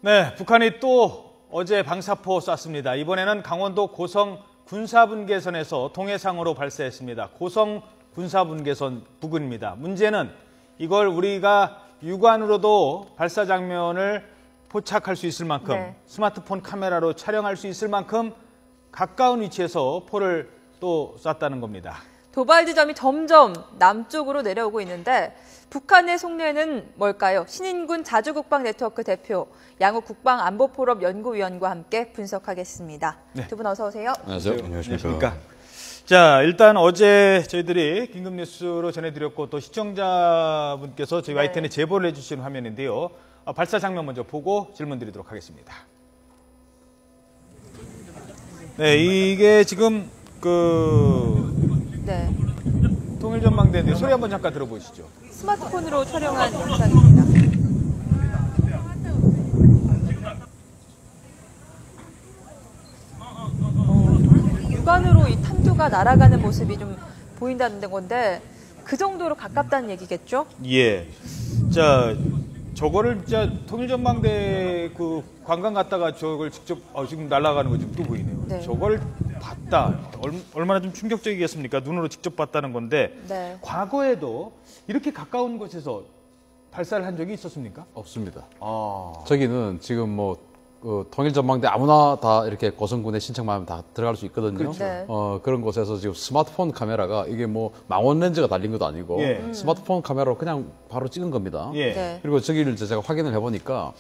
네, 북한이 또 어제 방사포 쐈습니다. 이번에는 강원도 고성 군사분계선에서 동해상으로 발사했습니다. 고성 군사분계선 부근입니다. 문제는 이걸 우리가 육안으로도 발사 장면을 포착할 수 있을 만큼 스마트폰 카메라로 촬영할 수 있을 만큼 가까운 위치에서 포를 또 쐈다는 겁니다. 도발 지점이 점점 남쪽으로 내려오고 있는데 북한의 속내는 뭘까요? 신인군 자주국방 네트워크 대표, 양욱 국방안보포럼 연구위원과 함께 분석하겠습니다. 네. 두 분 어서 오세요. 안녕하세요. 안녕하십니까. 자, 일단 어제 저희들이 긴급 뉴스로 전해드렸고 또 시청자분께서 저희 YTN에 제보를 해주신 화면인데요. 발사 장면 먼저 보고 질문드리도록 하겠습니다. 네, 이게 지금 통일전망대인데 소리 한번 잠깐 들어보시죠. 스마트폰으로 촬영한 영상입니다. 육안으로 이 탐두가 날아가는 모습이 좀 보인다는 건데 그 정도로 가깝다는 얘기겠죠? 예. 자, 저거를 진짜 통일전망대 그 관광 갔다가 저걸 직접 지금 날아가는 거 지금 또 보이네요. 네. 저걸 봤다. 얼마나 좀 충격적이겠습니까? 눈으로 직접 봤다는 건데 과거에도 이렇게 가까운 곳에서 발사를 한 적이 있었습니까? 없습니다. 저기는 지금 통일전망대 아무나 다 이렇게 고성군에 신청만 하면 다 들어갈 수 있거든요. 그렇죠. 그런 곳에서 지금 스마트폰 카메라가 이게 망원 렌즈가 달린 것도 아니고 스마트폰 카메라로 그냥 바로 찍은 겁니다. 그리고 저기를 제가 확인을 해보니까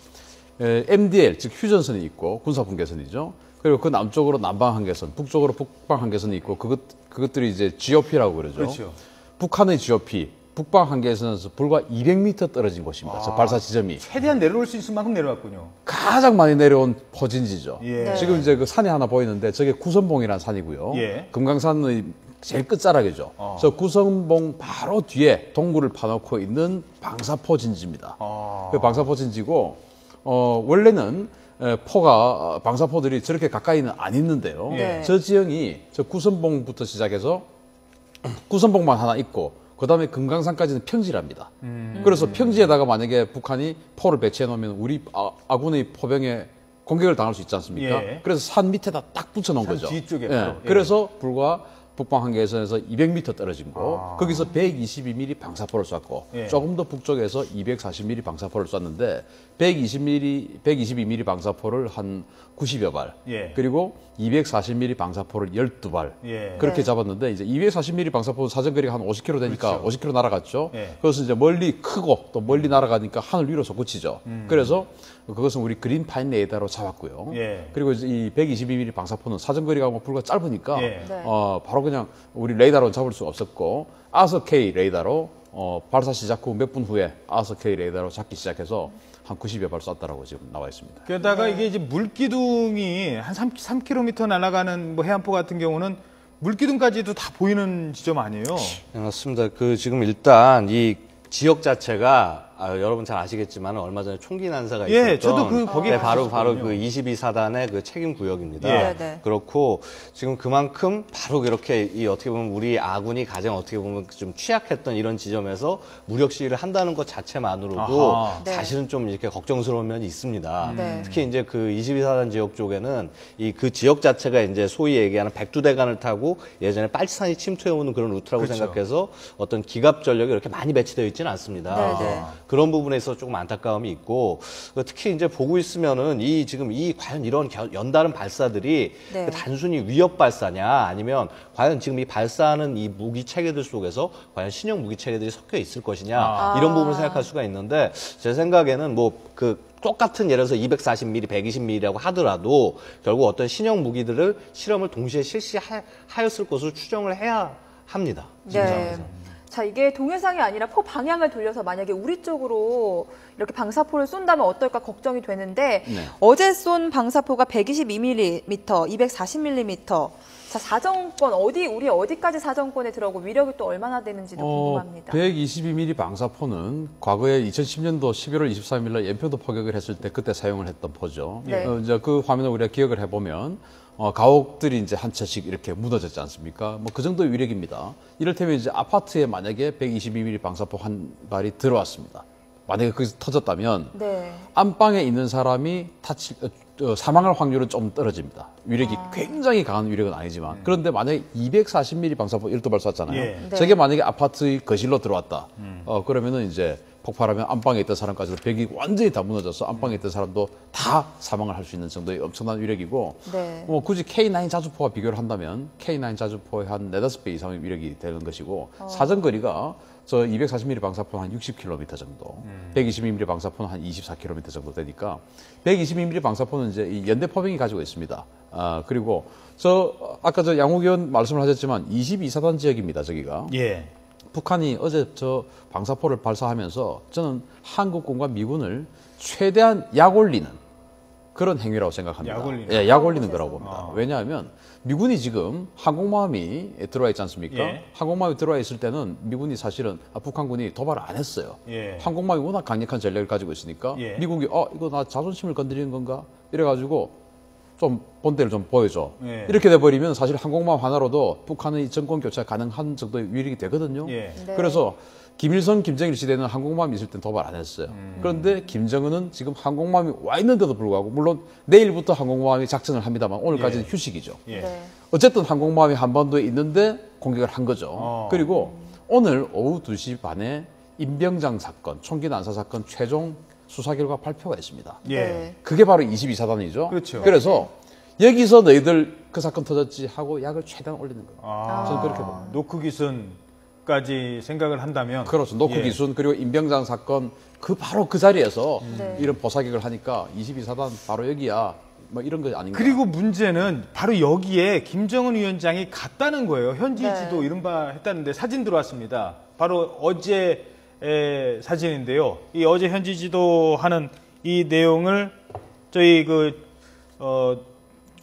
MDL, 즉 휴전선이 있고 군사분계선이죠. 그리고 그 남쪽으로 남방한계선, 북쪽으로 북방한계선이 있고 그것들이 이제 GOP라고 그러죠. 그렇죠. 북한의 GOP, 북방한계선에서 불과 200m 떨어진 곳입니다. 저 발사 지점이. 최대한 내려올 수 있을 만큼 내려왔군요. 가장 많이 내려온 포진지죠. 예. 지금 이제 그 산이 하나 보이는데 저게 구선봉이라는 산이고요. 금강산의 제일 끝자락이죠. 저 구선봉 바로 뒤에 동굴을 파놓고 있는 방사포진지입니다. 그 방사포진지고 원래는 방사포들이 저렇게 가까이는 안 있는데요. 저 지형이 저 구선봉부터 시작해서 구선봉만 하나 있고 그다음에 금강산까지는 평지랍니다. 그래서 평지에다가 만약에 북한이 포를 배치해 놓으면 우리 아군의 포병에 공격을 당할 수 있지 않습니까? 그래서 산 밑에다 딱 붙여 놓은 거죠. 뒤쪽에 그래서 불과 북방 한계선에서 200m 떨어진 곳, 거기서 122mm 방사포를 쐈고 조금 더 북쪽에서 240mm 방사포를 쐈는데 122mm 방사포를 한 90여 발, 그리고 240mm 방사포를 12발 그렇게 잡았는데 이제 240mm 방사포 사정거리가 한 50km 되니까 50km 날아갔죠. 그래서 이제 멀리 크고 또 멀리 날아가니까 하늘 위로 솟구치죠. 그래서 그것은 우리 그린 파인 레이더로 잡았고요. 그리고 이 122mm 방사포는 사정거리가 불과 짧으니까 바로 그냥 우리 레이더로 잡을 수 없었고 아서 K 레이더로 발사 시작 후 몇 분 후에 아서 K 레이더로 잡기 시작해서 한 90여 발 쐈다라고 지금 나와 있습니다. 게다가 이게 이제 물기둥이 한 3km 날아가는 해안포 같은 경우는 물기둥까지도 다 보이는 지점 아니에요? 네, 맞습니다. 지금 일단 이 지역 자체가 여러분 잘 아시겠지만 얼마 전에 총기 난사가 있었던 저도 거기에 바로 그 22사단의 그 책임 구역입니다. 그렇고 지금 그만큼 바로 이렇게 어떻게 보면 우리 아군이 가장 어떻게 보면 좀 취약했던 이런 지점에서 무력 시위를 한다는 것 자체만으로도 사실은 좀 이렇게 걱정스러운 면이 있습니다. 특히 이제 그 22사단 지역 쪽에는 그 지역 자체가 이제 소위 얘기하는 백두대간을 타고 예전에 빨치산이 침투해오는 그런 루트라고 생각해서 어떤 기갑 전력이 이렇게 많이 배치되어 있지는 않습니다. 그런 부분에 있어서 조금 안타까움이 있고 특히 이제 보고 있으면은 과연 이런 연달은 발사들이 단순히 위협 발사냐 아니면 과연 지금 이 발사하는 이 무기 체계들 속에서 과연 신형 무기 체계들이 섞여 있을 것이냐 이런 부분을 생각할 수가 있는데 제 생각에는 똑같은 예를 들어서 240mm, 120mm라고 하더라도 결국 어떤 신형 무기들을 실험을 동시에 실시하였을 것으로 추정을 해야 합니다. 지금 상황에서. 자, 이게 동해상이 아니라 포 방향을 돌려서 만약에 우리 쪽으로 이렇게 방사포를 쏜다면 어떨까 걱정이 되는데 어제 쏜 방사포가 122mm, 240mm. 자, 사정권 우리 어디까지 사정권에 들어오고 위력이 또 얼마나 되는지도 궁금합니다. 122mm 방사포는 과거에 2010년도 11월 23일 날 연평도 포격을 했을 때 그때 사용을 했던 포죠. 이제 그 화면을 우리가 기억을 해보면 가옥들이 이제 한 채씩 이렇게 묻어졌지 않습니까? 그 정도의 위력입니다. 이를테면 이제 아파트에 만약에 122mm 방사포 한 발이 들어왔습니다. 만약에 거기서 터졌다면 네. 안방에 있는 사람이 사망할 확률은 좀 떨어집니다. 위력이 굉장히 강한 위력은 아니지만 그런데 만약에 240mm 방사포 1도발 쐈잖아요. 네. 저게 만약에 아파트의 거실로 들어왔다. 그러면은 이제 폭발하면 안방에 있던 사람까지도 벽이 완전히 다 무너져서 안방에 있던 사람도 다 사망을 할 수 있는 정도의 엄청난 위력이고 네. 굳이 K9 자주포와 비교를 한다면 K9 자주포의 한 4-5배 이상의 위력이 되는 것이고 사정거리가 저 240mm 방사포는 한 60km 정도, 122mm 방사포는 한 24km 정도 되니까 122mm 방사포는 이제 이 연대 포병이 가지고 있습니다. 그리고 아까 양욱 의원 말씀을 하셨지만 22사단 지역입니다. 저기가. 예. 북한이 어제 저 방사포를 발사하면서 저는 한국군과 미군을 최대한 약올리는 그런 행위라고 생각합니다. 약 올리는 거라고 봅니다. 왜냐하면 미군이 지금 항공모함이 들어와 있지 않습니까? 예. 항공모함이 들어와 있을 때는 미군이 사실은 북한군이 도발을 안 했어요. 예. 항공모함이 워낙 강력한 전력을 가지고 있으니까 예. 미국이 이거 나 자존심을 건드리는 건가? 이래가지고 좀 본때를 좀 보여줘. 예. 이렇게 돼버리면 사실 항공모함 하나로도 북한의 정권 교체가 가능한 정도의 위력이 되거든요. 예. 네. 그래서 김일성, 김정일 시대는 항공모함이 있을 땐 도발 안 했어요. 그런데 김정은은 지금 항공모함이 와 있는데도 불구하고 물론 내일부터 항공모함이 작전을 합니다만 오늘까지는 예. 휴식이죠. 예. 네. 어쨌든 항공모함이 한반도에 있는데 공격을 한 거죠. 그리고 오늘 오후 2시 반에 임병장 사건, 총기 난사 사건 최종 수사 결과 발표가 있습니다. 예. 네. 그게 바로 22사단이죠. 그렇죠. 그래서 여기서 너희들 그 사건 터졌지 하고 약을 최대한 올리는 거예요. 저는 그렇게 봅니다. 노크 기순까지 생각을 한다면 그렇죠. 노크 예. 기순 그리고 임병장 사건 바로 그 자리에서 네. 이런 보사격을 하니까 22사단 바로 여기야. 뭐 이런 거 아닌가. 그리고 문제는 바로 여기에 김정은 위원장이 갔다는 거예요. 현지지도 네. 이른바 했다는데 사진 들어왔습니다. 바로 어제의 사진인데요. 이 어제 현지지도 하는 이 내용을 저희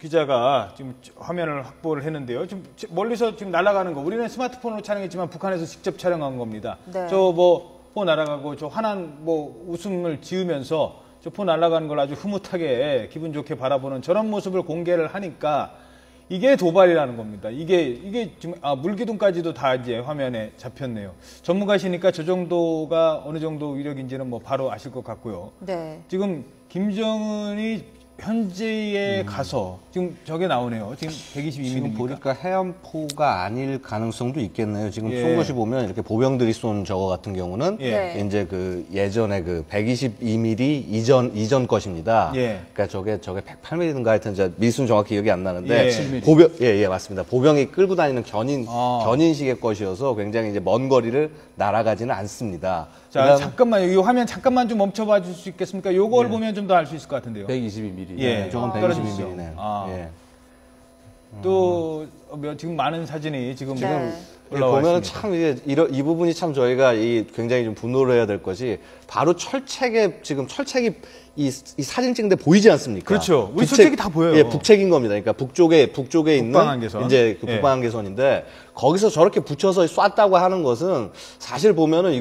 기자가 지금 화면을 확보를 했는데요. 지금 멀리서 지금 날아가는 거. 우리는 스마트폰으로 촬영했지만 북한에서 직접 촬영한 겁니다. 네. 포 날아가고 저 환한 웃음을 지으면서 저 포 날아가는 걸 아주 흐뭇하게 기분 좋게 바라보는 저런 모습을 공개를 하니까 이게 도발이라는 겁니다. 이게 지금 물기둥까지도 다 이제 화면에 잡혔네요. 전문가시니까 저 정도가 어느 정도 위력인지는 바로 아실 것 같고요. 네. 지금 김정은이 현지에 가서 지금 저게 나오네요. 지금 122mm. 지금 보니까 해안포가 아닐 가능성도 있겠네요. 지금 예. 쏜 것이 보면 이렇게 보병들이 쏜 저거 같은 경우는 예. 이제 예전에 122mm 이전 것입니다. 예. 그러니까 저게 108mm인가 하여튼 미수는 정확히 기억이 안 나는데 예. 7mm. 예, 맞습니다. 보병이 끌고 다니는 견인식의 것이어서 굉장히 이제 먼 거리를 날아가지는 않습니다. 자, 잠깐만요. 이 화면 잠깐만 좀 멈춰봐 줄 수 있겠습니까? 요걸 보면 좀 더 알 수 있을 것 같은데요. 122mm. 예. 저건 떨어지시죠. 122mm네요. 예. 또 지금 많은 사진이 지금 네. 올라와 보면 있습니다. 참 이 부분이 참 저희가 굉장히 좀 분노를 해야 될 것이 바로 철책이 이 사진 찍는데 보이지 않습니까? 그렇죠. 우리 철책이 다 보여요. 예, 북책인 겁니다. 그러니까 북쪽에 있는 북방한계선. 이제 예. 북방한계선인데 거기서 저렇게 붙여서 쐈다고 하는 것은 사실 보면은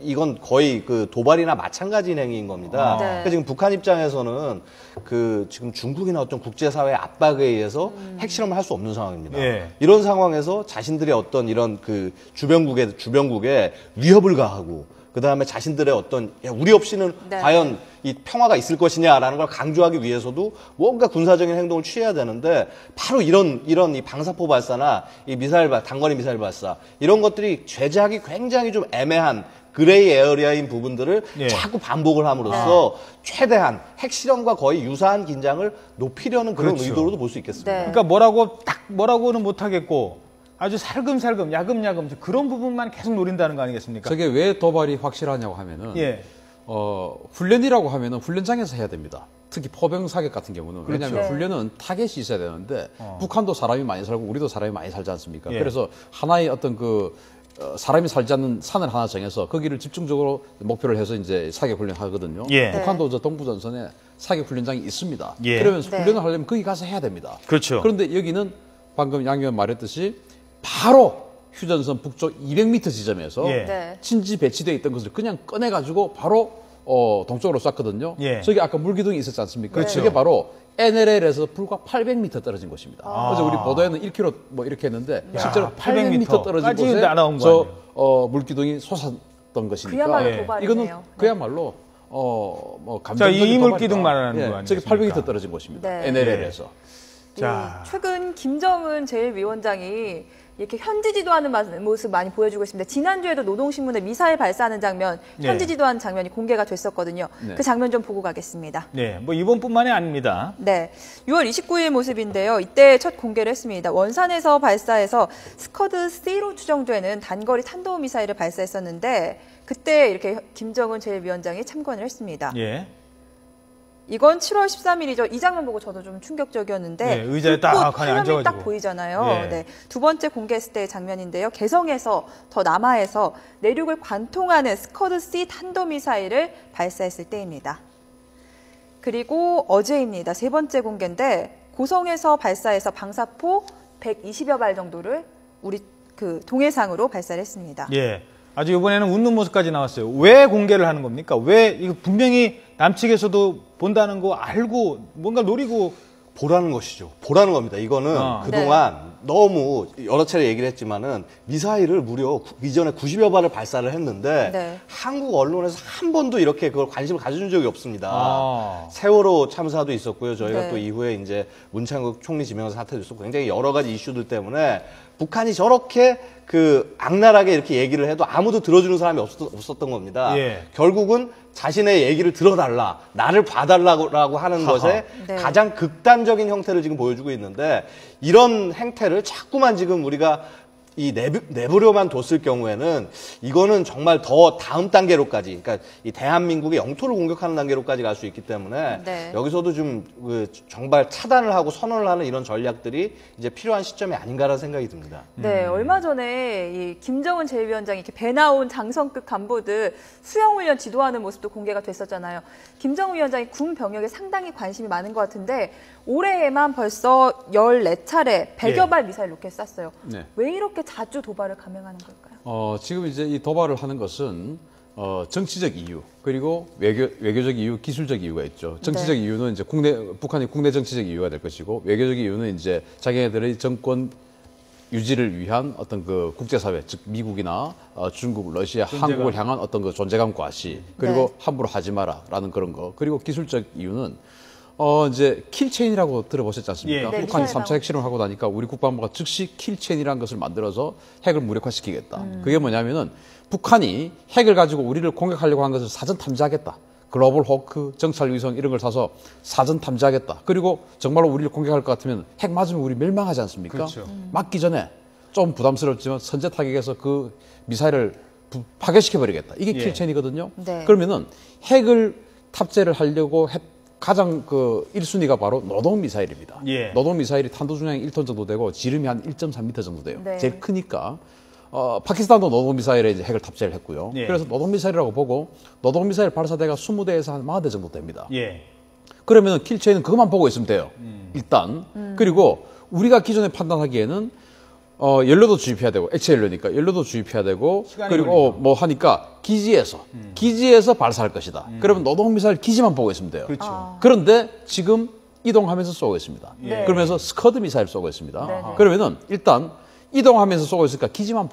이건 거의 도발이나 마찬가지인 행위인 겁니다. 네. 그러니까 지금 북한 입장에서는 지금 중국이나 어떤 국제사회의 압박에 의해서 핵실험을 할 수 없는 상황입니다. 예. 이런 상황에서 자신들의 어떤 이런 주변국에 위협을 가하고 그 다음에 자신들의 어떤 우리 없이는 네. 과연 이 평화가 있을 것이냐라는 걸 강조하기 위해서도 뭔가 군사적인 행동을 취해야 되는데 바로 이런 이 방사포 발사나 이 단거리 미사일 발사 이런 것들이 제작이 굉장히 좀 애매한 그레이 에어리아인 부분들을 예. 자꾸 반복을 함으로써 최대한 핵실험과 거의 유사한 긴장을 높이려는 그런 그렇죠. 의도로도 볼 수 있겠습니다. 네. 그러니까 뭐라고는 못하겠고 아주 살금살금 야금야금 그런 부분만 계속 노린다는 거 아니겠습니까? 저게 왜 도발이 확실하냐고 하면은 예. 훈련이라고 하면은 훈련장에서 해야 됩니다. 특히 포병 사격 같은 경우는 왜냐하면 그렇죠. 훈련은 타겟이 있어야 되는데 북한도 사람이 많이 살고 우리도 사람이 많이 살지 않습니까? 예. 그래서 하나의 어떤 사람이 살지 않는 산을 하나 정해서 거기를 집중적으로 목표를 해서 이제 사격 훈련하거든요. 예. 북한도 저 동부전선에 사격 훈련장이 있습니다. 예. 그러면서 네. 훈련을 하려면 거기 가서 해야 됩니다. 그렇죠. 그런데 여기는 방금 양 의원 말했듯이 바로 휴전선 북쪽 200m 지점에서 예. 네. 친지 배치되어 있던 것을 그냥 꺼내가지고 바로 동쪽으로 쐈거든요. 예. 저기 아까 물기둥이 있었지 않습니까? 그렇죠. 저게 바로 NLL에서 불과 800m 떨어진 곳입니다. 그래서 우리 보도에는 1km 뭐 이렇게 했는데 실제로 800m 떨어진 까지 곳에 날아온 거 저 아니에요? 물기둥이 솟았던 쐈던 것이니까 그야말로 예. 도발이네요. 이거는 그야말로 뭐 자, 감정적인 이물 기둥 도발이다. 말하는 거 저기 아니겠습니까? 800m 떨어진 곳입니다. 네. NLL에서. 자. 최근 김정은 제1위원장이 이렇게 현지 지도하는 모습 많이 보여주고 있습니다. 지난주에도 노동신문에 미사일 발사하는 장면, 현지 지도하는 장면이 공개가 됐었거든요. 네. 그 장면 좀 보고 가겠습니다. 네, 뭐 이번뿐만이 아닙니다. 네, 6월 29일 모습인데요. 이때 첫 공개를 했습니다. 원산에서 발사해서 스커드 C로 추정되는 단거리 탄도미사일을 발사했었는데 그때 이렇게 김정은 제1위원장이 참관을 했습니다. 예. 이건 7월 13일이죠. 이 장면 보고 저도 좀 충격적이었는데 네, 의자에 딱 불꽃 하니 화면이 딱 앉아가지고. 보이잖아요. 예. 네, 두 번째 공개했을 때의 장면인데요. 개성에서 더 남하에서 내륙을 관통하는 스커드 C 탄도미사일을 발사했을 때입니다. 그리고 어제입니다. 세 번째 공개인데 고성에서 발사해서 방사포 120여 발 정도를 우리 그 동해상으로 발사를 했습니다. 예. 아주 이번에는 웃는 모습까지 나왔어요. 왜 공개를 하는 겁니까? 왜 이거 분명히 남측에서도 본다는 거 알고 뭔가 노리고 보라는 것이죠. 보라는 겁니다. 이거는 그동안 너무 여러 차례 얘기를 했지만은 미사일을 무려 이전에 90여 발을 발사를 했는데 네. 한국 언론에서 한 번도 이렇게 그걸 관심을 가져준 적이 없습니다. 아. 세월호 참사도 있었고요. 저희가 네. 또 이후에 이제 문창국 총리 지명사 사태도 있었고 굉장히 여러 가지 이슈들 때문에 북한이 저렇게 그 악랄하게 이렇게 얘기를 해도 아무도 들어주는 사람이 없었던 겁니다. 예. 결국은 자신의 얘기를 들어달라, 나를 봐달라고 하는 것에 네. 가장 극단적인 형태를 지금 보여주고 있는데 이런 행태를 자꾸만 지금 우리가 이 내부려만 뒀을 경우에는 이거는 정말 더 다음 단계로까지, 그러니까 이 대한민국의 영토를 공격하는 단계로까지 갈 수 있기 때문에 네. 여기서도 좀 정말 차단을 하고 선언을 하는 이런 전략들이 이제 필요한 시점이 아닌가라는 생각이 듭니다. 네, 얼마 전에 이 김정은 제1위원장이 이렇게 배 나온 장성급 간부들 수영훈련 지도하는 모습도 공개가 됐었잖아요. 김정은 위원장이 군 병역에 상당히 관심이 많은 것 같은데 올해에만 벌써 14차례 100여 발 미사일 로켓 쐈어요. 네. 왜 이렇게 자주 도발을 감행하는 걸까요? 지금 이제 이 도발을 하는 것은 정치적 이유 그리고 외교적 이유, 기술적 이유가 있죠. 정치적 네. 이유는 이제 북한이 국내 정치적 이유가 될 것이고 외교적 이유는 이제 자기네들의 정권 유지를 위한 어떤 그 국제사회, 즉 미국이나 중국, 러시아, 한국을 향한 어떤 그 존재감 과시 그리고 네. 함부로 하지 마라라는 그런 거. 그리고 기술적 이유는 이제 킬체인이라고 들어보셨지 않습니까? 예. 네, 북한이 미사일 3차 핵실험을 하고 나니까 우리 국방부가 즉시 킬체인이라는 것을 만들어서 핵을 무력화시키겠다. 그게 뭐냐면은 북한이 핵을 가지고 우리를 공격하려고 한 것을 사전 탐지하겠다. 글로벌 호크, 정찰 위성 이런 걸 사서 사전 탐지하겠다. 그리고 정말로 우리를 공격할 것 같으면 핵 맞으면 우리 멸망하지 않습니까? 그렇죠. 맞기 전에 좀 부담스럽지만 선제 타격에서 그 미사일을 파괴시켜 버리겠다. 이게 예. 킬체인이거든요. 네. 그러면은 핵을 탑재를 하려고 가장 그 1순위가 바로 노동 미사일입니다. 예. 노동 미사일이 탄도 중량이 1톤 정도 되고 지름이 한 1.3m 정도 돼요. 네. 제일 크니까 파키스탄도 노동 미사일에 이제 핵을 탑재를 했고요. 예. 그래서 노동 미사일이라고 보고 노동 미사일 발사대가 20대에서 한 40대 정도 됩니다. 예. 그러면은 킬체인은 그것만 보고 있으면 돼요. 일단. 그리고 우리가 기존에 판단하기에는 연료도 주입해야 되고 액체 연료니까 연료도 주입해야 되고 그리고 뭐 하니까 기지에서 발사할 것이다. 그러면 노동 미사일 기지만 보고 있으면 돼요. 그렇죠. 그런데 지금 이동하면서 쏘고 있습니다. 네. 그러면서 스커드 미사일 쏘고 있습니다. 네네. 그러면은 일단 이동하면서 쏘고 있으니까 기지만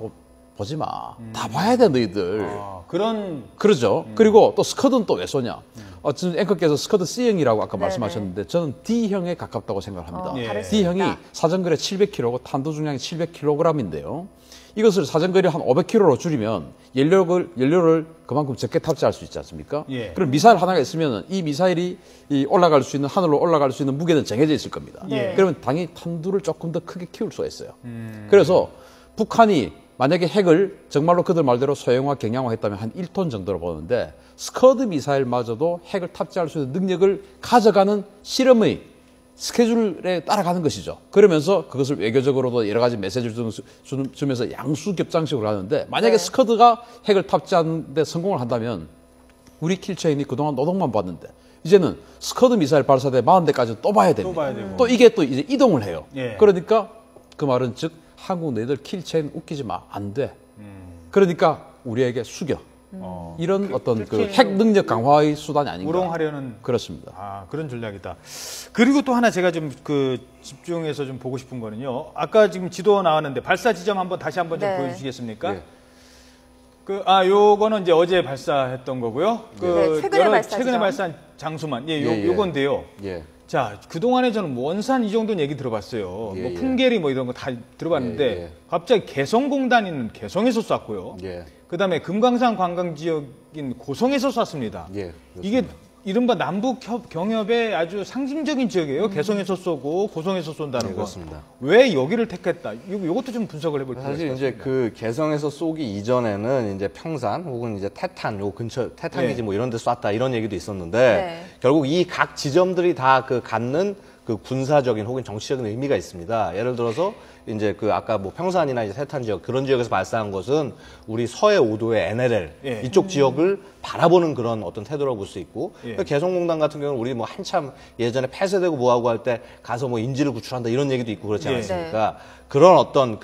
보지 마. 다 봐야 돼 너희들. 그런 그러죠. 그리고 또 스커드는 또 왜 쏘냐. 지금 앵커께서 스커드 C형이라고 아까 네네. 말씀하셨는데 저는 D형에 가깝다고 생각합니다. 예. 다를 수 D형이 있다. 사정거리 700kg고 탄도 중량이 700kg인데요. 이것을 사정거리 한 500kg로 줄이면 연료를 그만큼 적게 탑재할 수 있지 않습니까? 예. 그럼 미사일 하나가 있으면 이 미사일이 올라갈 수 있는 하늘로 올라갈 수 있는 무게는 정해져 있을 겁니다. 예. 그러면 당연히 탄두를 조금 더 크게 키울 수가 있어요. 그래서 북한이 만약에 핵을 정말로 그들 말대로 소형화, 경량화했다면 한 1톤 정도로 보는데 스커드 미사일마저도 핵을 탑재할 수 있는 능력을 가져가는 실험의 스케줄에 따라가는 것이죠. 그러면서 그것을 외교적으로도 여러 가지 메시지를 주면서 양수겹장식으로 하는데 만약에 네. 스커드가 핵을 탑재하는 데 성공을 한다면 우리 킬체인이 그동안 노동만 봤는데 이제는 스커드 미사일 발사대 40대까지 또 봐야 됩니다. 또 봐야 되고. 또 이게 또 이제 이동을 해요. 예. 그러니까 그 말은 즉 한국 너희들 킬체인 웃기지 마. 안 돼. 그러니까 우리에게 숙여. 이런 어떤 그 핵 능력 강화의 수단이 아닌가. 우롱하려는 그렇습니다. 그런 전략이다. 그리고 또 하나 제가 좀 그 집중해서 좀 보고 싶은 거는요. 아까 지금 지도 나왔는데 발사 지점 다시 한번 좀 네. 보여주시겠습니까? 예. 요거는 이제 어제 발사했던 거고요. 네, 최근에 발사한 장수만. 요건데요. 자, 그동안에 저는 원산 이 정도는 얘기 들어봤어요. 풍계리 이런 거 다 들어봤는데 갑자기 개성공단인 개성에서 쐈고요. 그다음에 금강산 관광지역인 고성에서 쐈습니다. 이게 이른바 남북 경협의 아주 상징적인 지역이에요. 개성에서 쏘고 고성에서 쏜다는 거. 그렇습니다. 왜 여기를 택했다? 이것도 좀 분석을 해볼 필요가 사실 있습니다. 이제 그 개성에서 쏘기 이전에는 이제 평산 혹은 이제 태탄 요 근처 태탄기지 이런 데 쐈다 이런 얘기도 있었는데 결국 이 각 지점들이 다 그 갖는 그 군사적인 혹은 정치적인 의미가 있습니다. 예를 들어서 이제 그 아까 평산이나 이제 태탄 지역 그런 지역에서 발사한 것은 우리 서해 5도의 NLL 이쪽 지역을 바라보는 그런 어떤 태도라고 볼 수 있고 개성공단 같은 경우는 우리 한참 예전에 폐쇄되고 뭐하고 할 때 가서 인지를 구출한다 이런 얘기도 있고 그렇지 않습니까? 그런 어떤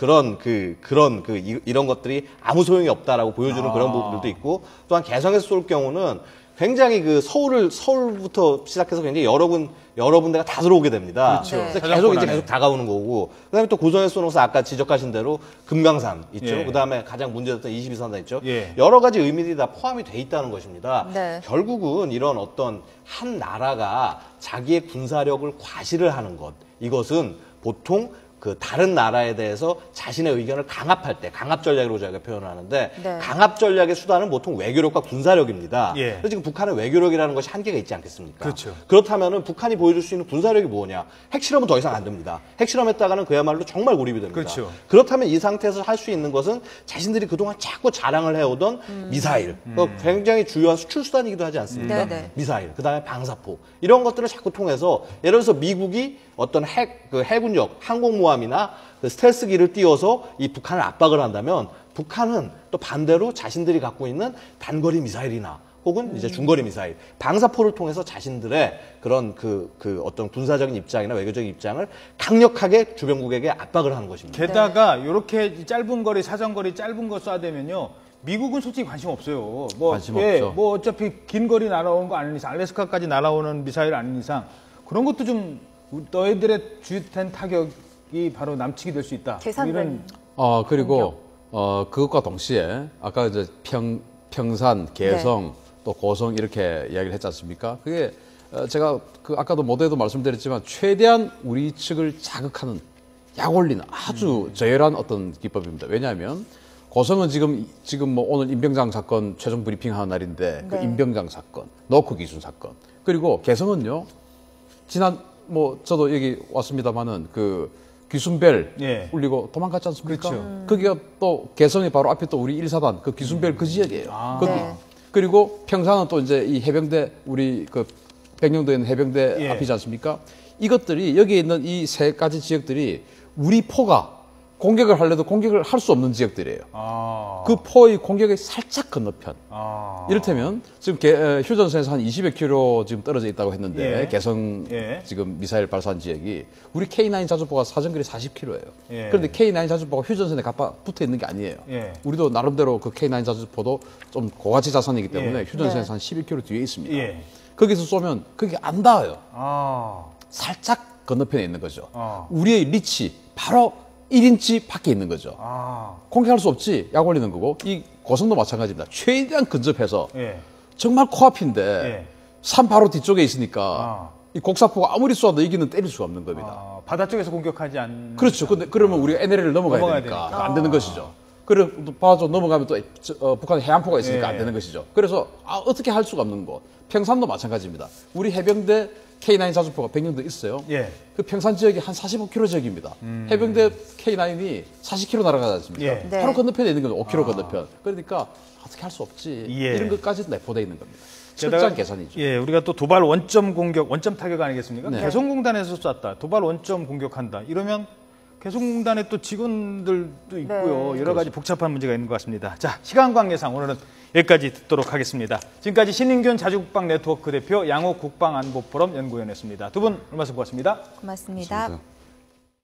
이런 것들이 아무 소용이 없다라고 보여주는 그런 부분들도 있고 또한 개성에서 쏠 경우는 굉장히 서울부터 시작해서 굉장히 여러 군데가 다 들어오게 됩니다. 그렇죠. 그래서 계속 다가오는 거고. 그다음에 또 고성에 쏘면서 아까 지적하신 대로 금강산 있죠. 그다음에 가장 문제됐던 22산단 있죠. 여러 가지 의미들이 다 포함이 돼 있다는 것입니다. 결국은 이런 어떤 한 나라가 자기의 군사력을 과시를 하는 것. 이것은 보통 그 다른 나라에 대해서 자신의 의견을 강압할 때 강압 전략이라고 저희가 표현을 하는데 강압 전략의 수단은 보통 외교력과 군사력입니다. 그래서 지금 북한은 외교력이라는 것이 한계가 있지 않겠습니까? 그렇죠. 그렇다면은 북한이 보여줄 수 있는 군사력이 뭐냐? 핵실험은 더 이상 안 됩니다. 핵실험했다가는 그야말로 정말 고립이 됩니다. 그렇죠. 그렇다면 이 상태에서 할 수 있는 것은 자신들이 그동안 자꾸 자랑을 해오던 미사일, 굉장히 주요한 수출 수단이기도 하지 않습니까? 미사일, 그다음에 방사포 이런 것들을 자꾸 통해서 예를 들어서 미국이 어떤 해군력, 항공모함이나 스텔스기를 띄워서 이 북한을 압박을 한다면 북한은 또 반대로 자신들이 갖고 있는 단거리 미사일이나 혹은 이제 중거리 미사일, 방사포를 통해서 자신들의 그런 어떤 군사적인 입장이나 외교적인 입장을 강력하게 주변국에게 압박을 하는 것입니다. 게다가 이렇게 짧은 거리, 사정거리 짧은 거 쏴대면요. 미국은 솔직히 관심 없어요. 관심 없죠. 어차피 긴 거리 날아오는 거 아닌 이상, 알래스카까지 날아오는 미사일 아닌 이상 그런 것도 좀 너희들의 주된 타격이 바로 남측이 될 수 있다. 계산된. 그리고 그것과 동시에 아까 이제 평산, 개성, 또 고성 이렇게 이야기를 했지 않습니까? 그게 제가 아까도 모두에도 말씀드렸지만 최대한 우리 측을 자극하는 약 올리는 아주 저열한 어떤 기법입니다. 왜냐하면 고성은 지금 오늘 임병장 사건 최종 브리핑하는 날인데 그 임병장 사건, 노크 기준 사건, 그리고 개성은요 지난 저도 여기 왔습니다만은 귀순벨 울리고 도망갔지 않습니까? 그렇죠. 거기가 또 개성이 바로 앞에 또 우리 1사단 귀순벨 그 지역이에요. 거기. 그리고 평산은 또 이제 이 해병대 우리 백령도에 있는 해병대 앞이지 않습니까? 이것들이 여기에 있는 이 세 가지 지역들이 우리 포가 공격을 하려도 공격을 할 수 없는 지역들이에요. 그 포의 공격의 살짝 건너편. 이를테면 지금 휴전선에서 한 20여 킬로 지금 떨어져 있다고 했는데 개성 지금 미사일 발사한 지역이 우리 K9 자주포가 사정거리 40킬로예요. 그런데 K9 자주포가 휴전선에 붙어 있는 게 아니에요. 우리도 나름대로 그 K9 자주포도 좀 고가치 자산이기 때문에 휴전선에서 한 11킬로 뒤에 있습니다. 거기서 쏘면 그게 안 닿아요. 살짝 건너편에 있는 거죠. 우리의 리치 바로 1인치 밖에 있는 거죠. 공격할 수 없지. 약 올리는 거고. 이 고성도 마찬가지입니다. 최대한 근접해서 정말 코앞인데 산 바로 뒤쪽에 있으니까 이 곡사포가 아무리 쏘아도 이기는 때릴 수가 없는 겁니다. 바다 쪽에서 공격하지 않는. 그렇죠. 근데 그러면 우리가 NLL을 넘어가야 되니까 안 되는 것이죠. 그리고 바다 쪽 넘어가면 또 북한 해안포가 있으니까 안 되는 것이죠. 그래서 어떻게 할 수가 없는 거. 평산도 마찬가지입니다. 우리 해병대 K9 자주포가 백령도 있어요. 그 평산 지역이 한 45km 지역입니다. 해병대 K9이 40km 날아가지 않습니까? 바로 건너편에 있는 거죠. 5km 건너편. 그러니까 어떻게 할 수 없지. 이런 것까지 내포되어 있는 겁니다. 철저한 계산이죠. 우리가 또 도발 원점 공격, 원점 타격 아니겠습니까? 개성공단에서 쐈다. 도발 원점 공격한다. 이러면 개성공단에 또 직원들도 있고요. 여러 가지 복잡한 문제가 있는 것 같습니다. 자, 시간 관계상 오늘은 여기까지 듣도록 하겠습니다. 지금까지 신인균 자주국방 네트워크 대표, 양호 국방안보포럼 연구위원이었습니다. 두 분 말씀 고맙습니다. 고맙습니다.